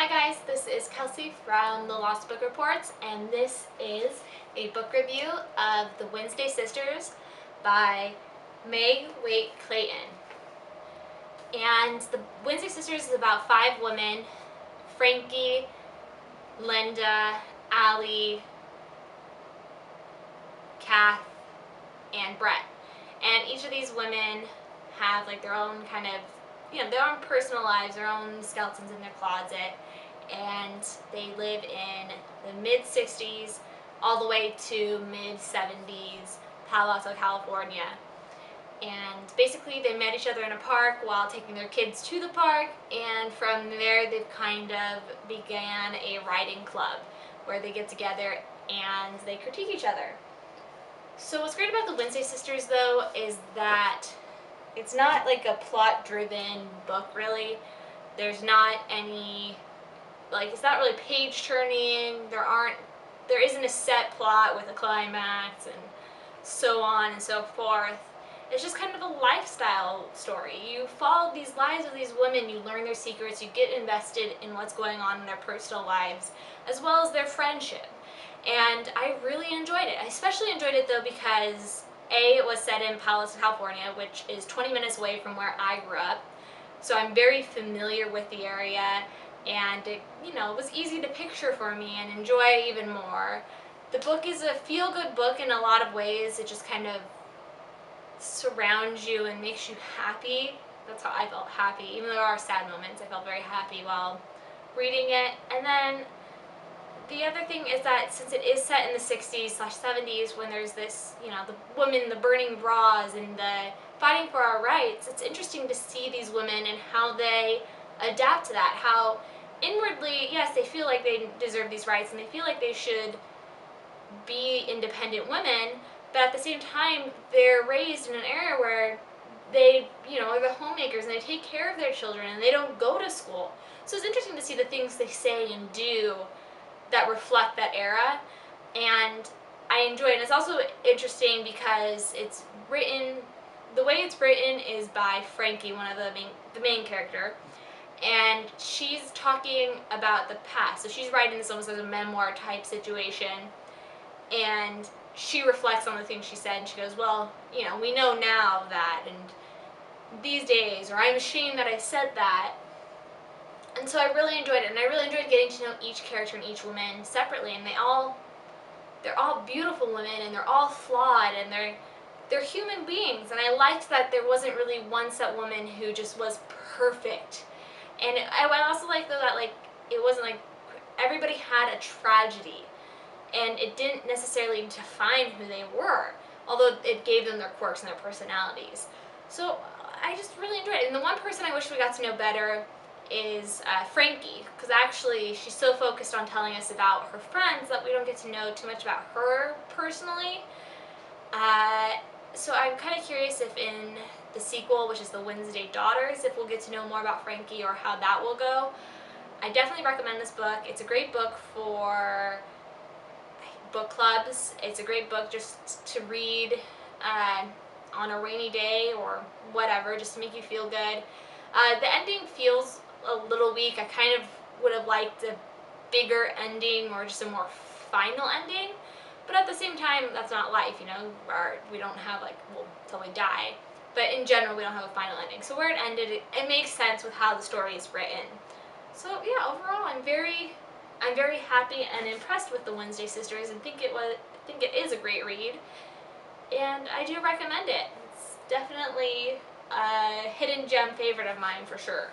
Hi guys, this is Kelsey from the Lost Book Reports, and this is a book review of The Wednesday Sisters by Meg Waite Clayton. And The Wednesday Sisters is about 5 women: Frankie, Linda, Allie, Kath, and Brett. And each of these women have like their own kind of, their own personal lives, their own skeletons in their closet, and they live in the mid-60s all the way to mid-70s Palo Alto, California. And basically they met each other in a park while taking their kids to the park, and from there they've kind of began a writing club where they get together and they critique each other. So what's great about the Wednesday Sisters though is that it's not like a plot-driven book really. There's not any, it's not really page-turning. There isn't a set plot with a climax and so on and so forth. It's just kind of a lifestyle story. You follow these lives of these women, you learn their secrets, you get invested in what's going on in their personal lives, as well as their friendship. And I really enjoyed it. I especially enjoyed it though because A, it was set in Palo Alto, California, which is 20 minutes away from where I grew up. So I'm very familiar with the area, and it was easy to picture for me and enjoy even more. The book is a feel-good book in a lot of ways. It just kind of surrounds you and makes you happy. That's how I felt happy. Even though there are sad moments, I felt very happy while reading it. And then the other thing is that since it is set in the 60s/70s, when there's this, the women, the burning bras and the fighting for our rights, it's interesting to see these women and how they adapt to that. How inwardly, yes, they feel like they deserve these rights and they feel like they should be independent women, but at the same time, they're raised in an area where they, are the homemakers and they take care of their children and they don't go to school. So it's interesting to see the things they say and do that reflect that era, and I enjoy it. And it's also interesting because it's written, the way it's written is by Frankie, one of the main character, and she's talking about the past. So she's writing this almost as a memoir type situation, and she reflects on the things she said, and she goes, well, we know now that, and these days, or I'm ashamed that I said that. And so I really enjoyed it, and I really enjoyed getting to know each character and each woman separately, and they're all beautiful women, and they're all flawed, and they're human beings, and I liked that there wasn't really one set woman who just was perfect. And I also liked though that it wasn't like everybody had a tragedy, and it didn't necessarily define who they were, although it gave them their quirks and their personalities. So I just really enjoyed it. And the one person I wish we got to know better is Frankie, because actually she's so focused on telling us about her friends that we don't get to know too much about her personally. So I'm kind of curious if in the sequel, which is The Wednesday Daughters, if we'll get to know more about Frankie or how that will go. I definitely recommend this book. It's a great book for book clubs. It's a great book just to read on a rainy day or whatever, just to make you feel good. The ending feels a little weak. I kind of would have liked a bigger ending or just a more final ending, but at the same time, that's not life, we don't have till we die, but in general we don't have a final ending. So where it ended, it makes sense with how the story is written. So yeah, overall I'm very happy and impressed with the Wednesday Sisters, and think it is a great read, and I do recommend it. It's definitely a hidden gem favorite of mine for sure.